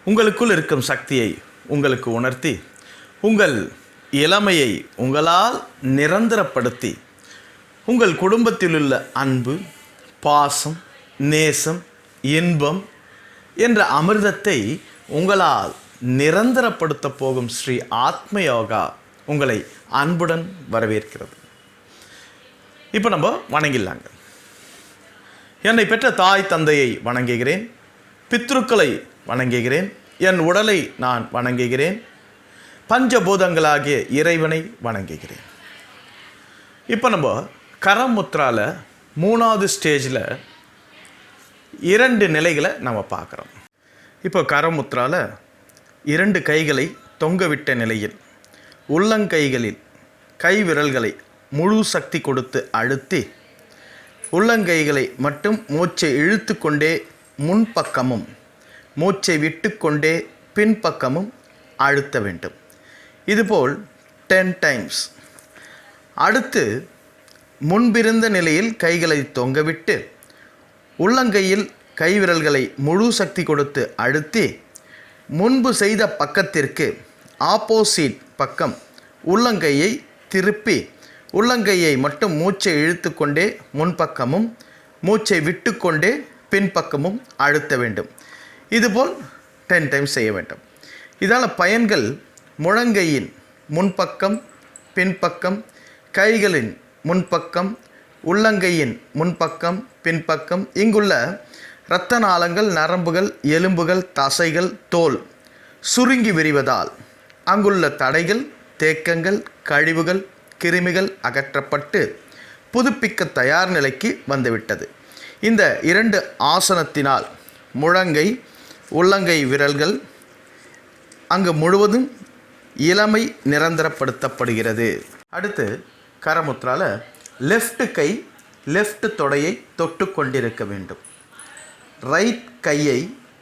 உங்களுக்குள் இருக்கும் சக்தியை உங்களுக்கு உணர்த்தி உங்கள் இளமையை உங்களால் நிரந்தரப்படுத்தி உங்கள் குடும்பத்திலுள்ள அன்பு, பாசம், நேசம், இன்பம் என்ற அமிர்தத்தை உங்களால் நிரந்தரப்படுத்த போகும் ஸ்ரீ ஆத்ம யோகா உங்களை அன்புடன் வரவேற்கிறது. இப்போ நம்ம வணங்கிடலாங்க. என்னை பெற்ற தாய் தந்தையை வணங்குகிறேன், பித்ருக்களை வணங்குகிறேன், என் உடலை நான் வணங்குகிறேன், பஞ்சபூதங்களாகிய இறைவனை வணங்குகிறேன். இப்போ நம்ம கரமுத்ரால 3வது ஸ்டேஜில் 2 நிலைகளை நம்ம பார்க்குறோம். இப்போ கரமுத்ரால 2 கைகளை தொங்கவிட்ட நிலையில் உள்ளங்கைகளில் கை விரல்களை முழு சக்தி கொடுத்து அழுத்தி உள்ளங்கைகளை மட்டும் மூச்சை இழுத்து கொண்டே முன்பக்கமும் மூச்சை விட்டு கொண்டே பின்பக்கமும் அழுத்த வேண்டும். இதுபோல் 10 டைம்ஸ். அடுத்து முன்பிருந்த நிலையில் கைகளை தொங்கவிட்டு உள்ளங்கையில் கைவிரல்களை முழு சக்தி கொடுத்து அழுத்தி முன்பு செய்த பக்கத்திற்கு ஆப்போசிட் பக்கம் உள்ளங்கையை திருப்பி உள்ளங்கையை மட்டும் மூச்சை இழுத்து கொண்டே முன்பக்கமும் மூச்சை விட்டு கொண்டே பின்பக்கமும் அழுத்த வேண்டும். இதுபோல் 10 டைம்ஸ் செய்ய வேண்டும். இதால் பயன்கள் முழங்கையின் முன்பக்கம், பின்பக்கம், கைகளின் முன்பக்கம், உள்ளங்கையின் முன்பக்கம், பின்பக்கம், இங்குள்ள இரத்த நாளங்கள், நரம்புகள், எலும்புகள், தசைகள், தோல் சுருங்கி விரிவதால் அங்குள்ள தடைகள், தேக்கங்கள், கழிவுகள், கிருமிகள் அகற்றப்பட்டு புதுப்பிக்க தயார் நிலைக்கு வந்துவிட்டது. இந்த 2 ஆசனத்தினால் முழங்கை, உள்ளங்கை விரல்கள் அங்கு முழுவதும் இளமை நிரந்தரப்படுத்தப்படுகிறது. அடுத்து கரமுத்ரால லெஃப்ட் கை லெஃப்ட் தொடையை தொட்டு கொண்டிருக்க வேண்டும். ரைட் கையை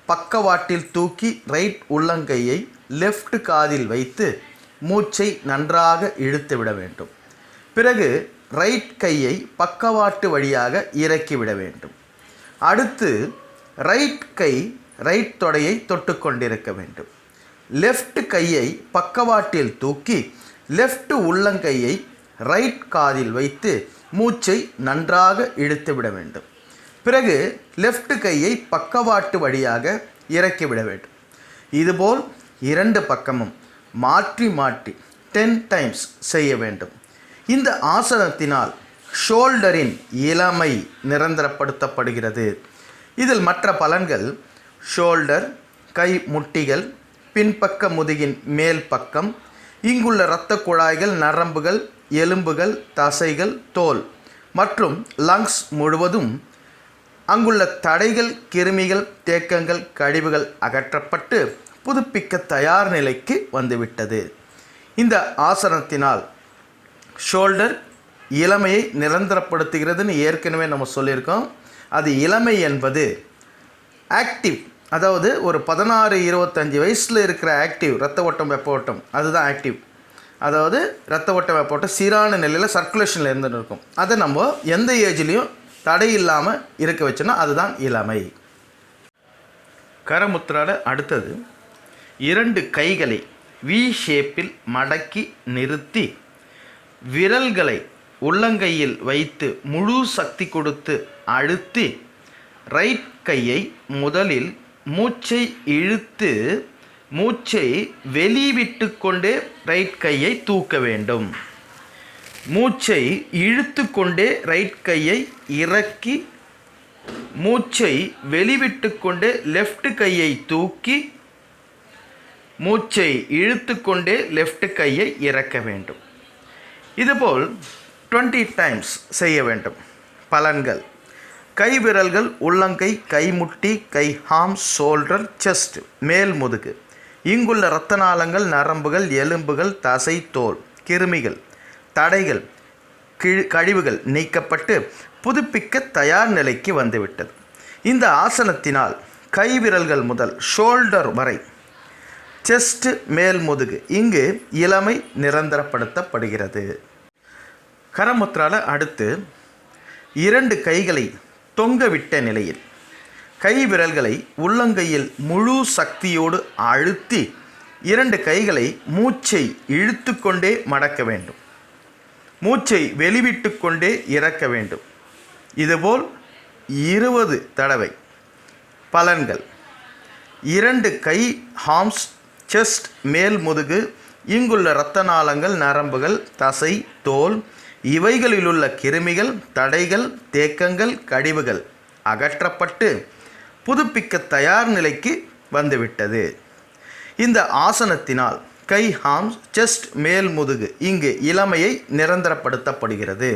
பக்கவாட்டில் தூக்கி ரைட் உள்ளங்கையை லெஃப்ட் காதில் வைத்து மூச்சை நன்றாக இழுத்து விட வேண்டும். பிறகு ரைட் கையை பக்கவாட்டு வழியாக இறக்கிவிட வேண்டும். அடுத்து ரைட் கை ரைட் தொடையை தொட்டு கொண்டிருக்க வேண்டும். லெஃப்ட் கையை பக்கவாட்டில் தூக்கி லெஃப்ட் உள்ளங்கையை ரைட் காதில் வைத்து மூச்சை நன்றாக இழுத்து விட வேண்டும். பிறகு லெஃப்ட் கையை பக்கவாட்டு வழியாக இறக்கிவிட வேண்டும். இதுபோல் 2 பக்கமும் மாற்றி மாற்றி 10 டைம்ஸ் செய்ய வேண்டும். இந்த ஆசனத்தினால் ஷோல்டரின் இளமை நிரந்தரப்படுத்தப்படுகிறது. இதில் மற்ற பலன்கள் ஷோல்டர், கை முட்டிகள், பின்பக்க முதுகின் மேல் பக்கம், இங்குள்ள இரத்த குழாய்கள், நரம்புகள், எலும்புகள், தசைகள், தோல் மற்றும் லங்ஸ் முழுவதும் அங்குள்ள தடைகள், கிருமிகள், தேக்கங்கள், கழிவுகள் அகற்றப்பட்டு புதுப்பிக்க தயார் நிலைக்கு வந்துவிட்டது. இந்த ஆசனத்தினால் ஷோல்டர் இளமையை நிரந்தரப்படுத்துகிறதுன்னு ஏற்கனவே நம்ம சொல்லியிருக்கோம். அது இளமை என்பது ஆக்டிவ், அதாவது ஒரு 16-25 வயசில் இருக்கிற ஆக்டிவ் இரத்த ஓட்டம், வெப்ப ஓட்டம், அதுதான் ஆக்டிவ். அதாவது இரத்த ஓட்டம், வெப்ப ஓட்டம் சீரான நிலையில் சர்க்குலேஷனில் இருந்துட்டு இருக்கும். அதை நம்ம எந்த ஏஜ்லேயும் தடை இல்லாமல் இருக்க வச்சோன்னா அதுதான் இளமை. கரமுத்ரால அடுத்தது 2 கைகளை வி ஷேப்பில் மடக்கி நிறுத்தி விரல்களை உள்ளங்கையில் வைத்து முழு சக்தி கொடுத்து அழுத்தி ரைட் கையை முதலில் மூச்சை இழுத்து மூச்சை வெளிவிட்டு கொண்டே ரைட் கையை தூக்க வேண்டும். மூச்சை இழுத்து கொண்டே ரைட் கையை இறக்கி மூச்சை வெளிவிட்டு கொண்டே லெஃப்ட் கையை தூக்கி மூச்சை இழுத்து கொண்டே லெஃப்ட் கையை இறக்க வேண்டும். இதுபோல் 20 டைம்ஸ் செய்ய வேண்டும். பலன்கள் கை விரல்கள், உள்ளங்கை, கைமுட்டி, கை, ஹார்ம், ஷோல்டர், செஸ்ட், மேல் முதுகு, இங்குள்ள இரத்த நாளங்கள், நரம்புகள், எலும்புகள், தசை, தோல், கிருமிகள், தடைகள், கழிவுகள் நீக்கப்பட்டு புதுப்பிக்க தயார் நிலைக்கு வந்துவிட்டது. இந்த ஆசனத்தினால் கை விரல்கள் முதல் ஷோல்டர் வரை, செஸ்ட், மேல் முதுகு, இங்கு இளமை நிரந்தரப்படுத்தப்படுகிறது. கரமுத்ரால அடுத்து 2 கைகளை தொங்கவிட்ட நிலையில் கை விரல்களை உள்ளங்கையில் முழு சக்தியோடு அழுத்தி 2 கைகளை மூச்சை இழுத்து கொண்டே மடக்க வேண்டும். மூச்சை வெளிவிட்டு கொண்டே இறக்க வேண்டும். இதுபோல் 20 தடவை. பலன்கள்: 2 கை ஹார்ம்ஸ், செஸ்ட், மேல் முதுகு, இங்குள்ள இரத்த நாளங்கள், நரம்புகள், தசை, தோல் இவைகளிலுள்ள கிருமிகள், தடைகள், தேக்கங்கள், கழிவுகள் அகற்றப்பட்டு புதுப்பிக்க தயார் நிலைக்கு வந்துவிட்டது. இந்த ஆசனத்தினால் கை ஹார்ம்ஸ், செஸ்ட், மேல் முதுகு இங்கு இளமையை நிரந்தரப்படுத்தப்படுகிறது.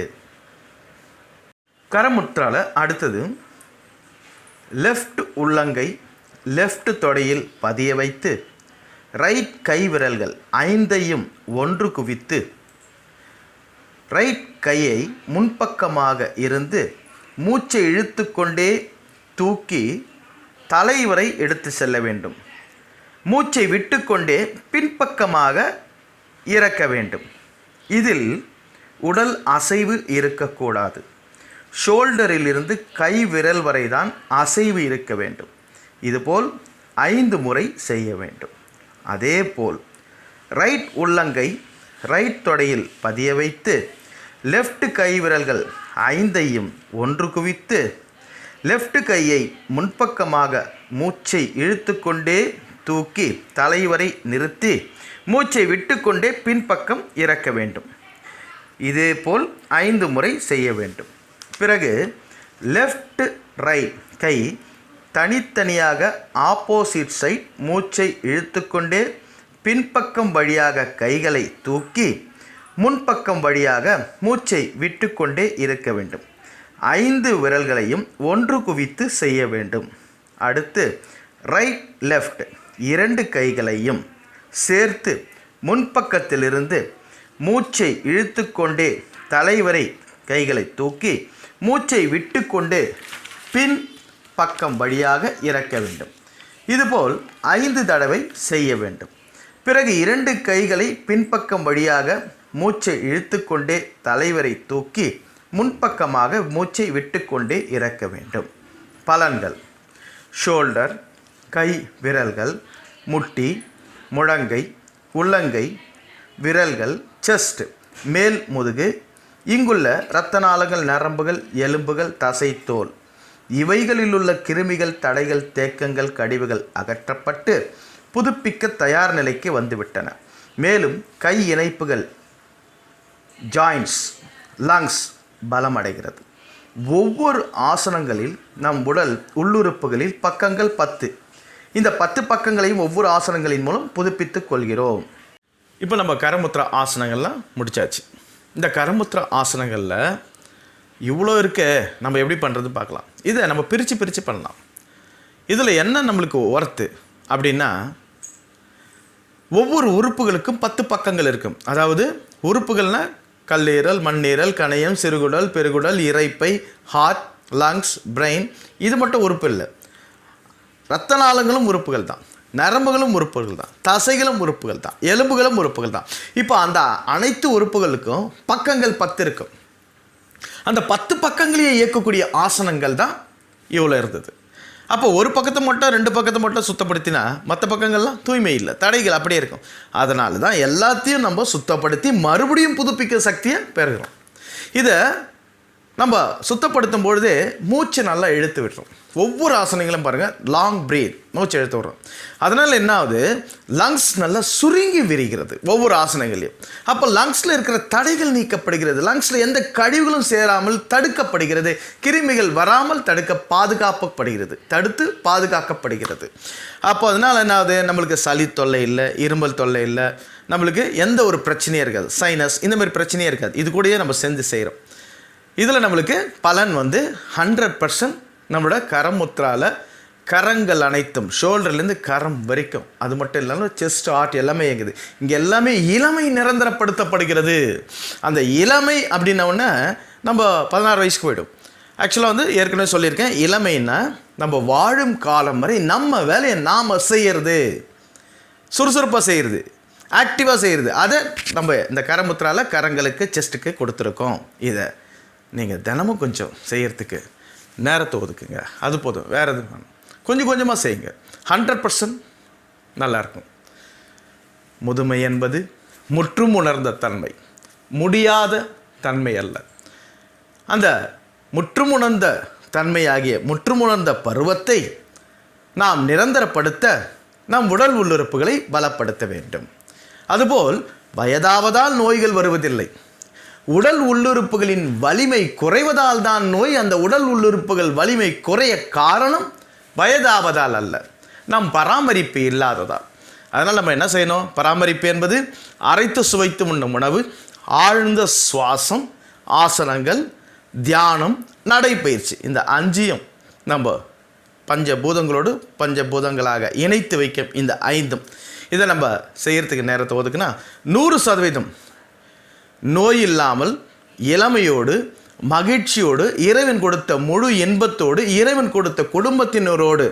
கரமுத்ரால அடுத்தது லெஃப்ட் உள்ளங்கை லெஃப்ட் தொடையில் பதிய வைத்து ரைட் கை விரல்கள் 5ஐயும் ஒன்று குவித்து ரைட் கையை முன்பக்கமாக இருந்து மூச்சை இழுத்து கொண்டே தூக்கி தலை வரை எடுத்து செல்ல வேண்டும். மூச்சை விட்டுக்கொண்டே பின்பக்கமாக இறக்க வேண்டும். இதில் உடல் அசைவு இருக்கக்கூடாது. ஷோல்டரிலிருந்து கை விரல் வரை தான் அசைவு இருக்க வேண்டும். இதுபோல் 5 முறை செய்ய வேண்டும். அதேபோல் ரைட் உள்ளங்கை ரைட் தொடையில் பதிய வைத்து லெஃப்ட் கை விரல்கள் 5ஐயும் ஒன்று குவித்து லெஃப்ட் கையை முன்பக்கமாக மூச்சை இழுத்து கொண்டே தூக்கி தலைவரை நிறுத்தி மூச்சை விட்டுக்கொண்டே பின்பக்கம் இறக்க வேண்டும். இதேபோல் 5 முறை செய்ய வேண்டும். பிறகு லெஃப்ட் ரைட் கை தனித்தனியாக ஆப்போசிட் சைட் மூச்சை இழுத்துக்கொண்டே பின்பக்கம் வழியாக கைகளை தூக்கி முன்பக்கம் வழியாக மூச்சை விட்டுக்கொண்டே இருக்க வேண்டும். 5 விரல்களையும் ஒன்று குவித்து செய்ய வேண்டும். அடுத்து ரைட் லெஃப்ட் 2 கைகளையும் சேர்த்து முன்பக்கத்திலிருந்து மூச்சை இழுத்துக்கொண்டே தலைவரை கைகளை தூக்கி மூச்சை விட்டுக்கொண்டு பின் பக்கம் வழியாக இறக்க வேண்டும். இதுபோல் 5 தடவை செய்ய வேண்டும். பிறகு 2 கைகளை பின்பக்கம் வழியாக மூச்சை இழுத்துக்கொண்டே தலைவரை தூக்கி முன்பக்கமாக மூச்சை விட்டுக்கொண்டே இறக்க வேண்டும். பலன்கள்: ஷோல்டர், கை விரல்கள், முட்டி, முழங்கை, உள்ளங்கை, விரல்கள், செஸ்ட், மேல் முதுகு, இங்குள்ள இரத்த நாளங்கள், நரம்புகள், எலும்புகள், தசை, தோல் இவைகளிலுள்ள கிருமிகள், தடைகள், தேக்கங்கள், கழிவுகள் அகற்றப்பட்டு புதுப்பிக்க தயார் நிலைக்கு வந்துவிட்டன. மேலும் கை இணைப்புகள், ஜாயின்ட்ஸ், லங்ஸ் பலமடைகிறது. ஒவ்வொரு ஆசனங்களில் நம் உடல் உள்ளுறுப்புகளில் பக்கங்கள் 10. இந்த 10 பக்கங்களையும் ஒவ்வொரு ஆசனங்களின் மூலம் புதுப்பித்துக் கொள்கிறோம். இப்போ நம்ம கரமுத்ரா ஆசனங்கள்லாம் முடிச்சாச்சு. இந்த கரமுத்ரா ஆசனங்களில் இவ்வளோ இருக்க நம்ம எப்படி பண்ணுறது பார்க்கலாம். இதை நம்ம பிரித்து பண்ணலாம். இதில் என்ன நம்மளுக்கு ஒர்த்து அப்படின்னா, ஒவ்வொரு உறுப்புகளுக்கும் 10 பக்கங்கள் இருக்கும். அதாவது உறுப்புகள்னால் கல்லீரல், மண்ணீரல், கணையம், சிறுகுடல், பெருகுடல், இரைப்பை, ஹார்ட், லங்ஸ், பிரெயின் இது மட்டும் உறுப்பு இல்லை. இரத்த நாளங்களும் உறுப்புகள் தான், நரம்புகளும் உறுப்புகள் தான், தசைகளும் உறுப்புகள் தான், எலும்புகளும் உறுப்புகள் தான். இப்போ அந்த அனைத்து உறுப்புகளுக்கும் பக்கங்கள் 10 இருக்கும். அந்த 10 பக்கங்களையே இயக்கக்கூடிய ஆசனங்கள் தான் இவ்வளோ இருந்தது. அப்போ ஒரு பக்கத்தை மட்டும் 2 பக்கத்தை மட்டும் சுத்தப்படுத்தினா மற்ற பக்கங்கள்லாம் தூய்மை இல்லை, தடைகள் அப்படியே இருக்கும். அதனால தான் எல்லாத்தையும் நம்ம சுத்தப்படுத்தி மறுபடியும் புதுப்பிக்கிற சக்தியை பெறுகிறோம். இதை நம்ம சுத்தப்படுத்தும் பொழுதே மூச்சு நல்லா இழுத்து விடுறோம். ஒவ்வொரு ஆசனங்களும் பாருங்கள், லாங் பிரீத், மூச்சு இழுத்து விடுறோம். அதனால் என்ன ஆகுது, லங்ஸ் நல்லா சுருங்கி விரிகிறது ஒவ்வொரு ஆசனங்களையும். அப்போ லங்ஸில் இருக்கிற தடைகள் நீக்கப்படுகிறது, லங்ஸில் எந்த கழிவுகளும் சேராமல் தடுக்கப்படுகிறது, கிருமிகள் வராமல் தடுத்து பாதுகாக்கப்படுகிறது. அப்போ அதனால் என்ன ஆகுது, நம்மளுக்கு சளி தொல்லை இல்லை, இருமல் தொல்லை இல்லை, நம்மளுக்கு எந்த ஒரு பிரச்சனையும் இருக்காது, சைனஸ் இந்த மாதிரி பிரச்சனையே இருக்காது. இது கூடயே நம்ம செஞ்சு செய்கிறோம். இதில் நம்மளுக்கு பலன் 100% நம்மளோட கரமுத்ரால கரங்கள் அனைத்தும் ஷோல்டர்லேருந்து கரம் வரைக்கும், அது மட்டும் இல்லாமல் செஸ்ட், ஹார்ட் எல்லாமே இயங்குது. இங்கே எல்லாமே இளமை நிரந்தரப்படுத்தப்படுகிறது. அந்த இளமை அப்படின்னோடனே நம்ம 16 வயசுக்கு போய்டும். ஆக்சுவலாக ஏற்கனவே சொல்லியிருக்கேன், இளமைன்னா நம்ம வாழும் காலம் வரை நம்ம வேலையை நாம் செய்கிறது, சுறுசுறுப்பாக செய்கிறது, ஆக்டிவாக செய்கிறது. அதை நம்ம இந்த கரமுத்ரால கரங்களுக்கு, செஸ்ட்டுக்கு கொடுத்துருக்கோம். இதை நீங்கள் தினமும் கொஞ்சம் செய்கிறதுக்கு நேரத்தை ஒதுக்குங்க, அது போதும், வேறு எதுவும் வேணும். கொஞ்சம் கொஞ்சமாக செய்யுங்க. 100% நல்லாயிருக்கும். முதுமை என்பது முற்றும் உணர்ந்த தன்மை, முடியாத தன்மை அல்ல. அந்த முற்றுமுணர்ந்த தன்மையாகிய முற்றுமுணர்ந்த பருவத்தை நாம் நிரந்தரப்படுத்த நம் உடல் உள்ளுறுப்புகளை பலப்படுத்த வேண்டும். அதுபோல் வயதாவதால் நோய்கள் வருவதில்லை. உடல் உள்ளுறுப்புகளின் வலிமை குறைவதால் தான் நோய். அந்த உடல் உள்ளுறுப்புகள் வலிமை குறைய காரணம் வயதாவதால் அல்ல, நம் பராமரிப்பு இல்லாததால். அதனால் நம்ம என்ன செய்யணும்? பராமரிப்பு என்பது அரைத்து சுவைத்து உண்ணும் உணவு, ஆழ்ந்த சுவாசம், ஆசனங்கள், தியானம், நடைப்பயிற்சி, இந்த 5ஐயும் நம்ம பஞ்சபூதங்களோடு பஞ்சபூதங்களாக இணைத்து வைக்க இந்த 5ம் இதை நம்ம செய்கிறதுக்கு நேரத்தை ஒதுக்குனா 100% நோய் இல்லாமல் இளமையோடு மகிழ்ச்சியோடு இறைவன் கொடுத்த முழு இன்பத்தோடு இறைவன் கொடுத்த குடும்பத்தினரோடு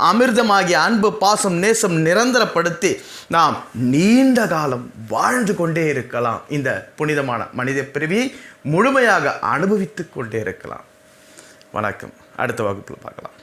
அமிர்தமாகிய அன்பு பாசம் நேசம் நிரந்தரப்படுத்தி நாம் நீண்ட காலம் வாழ்ந்து கொண்டே இருக்கலாம். இந்த புனிதமான மனித பிறவியை முழுமையாக அனுபவித்து கொண்டே இருக்கலாம். வணக்கம். அடுத்த வகுப்பில் பார்க்கலாம்.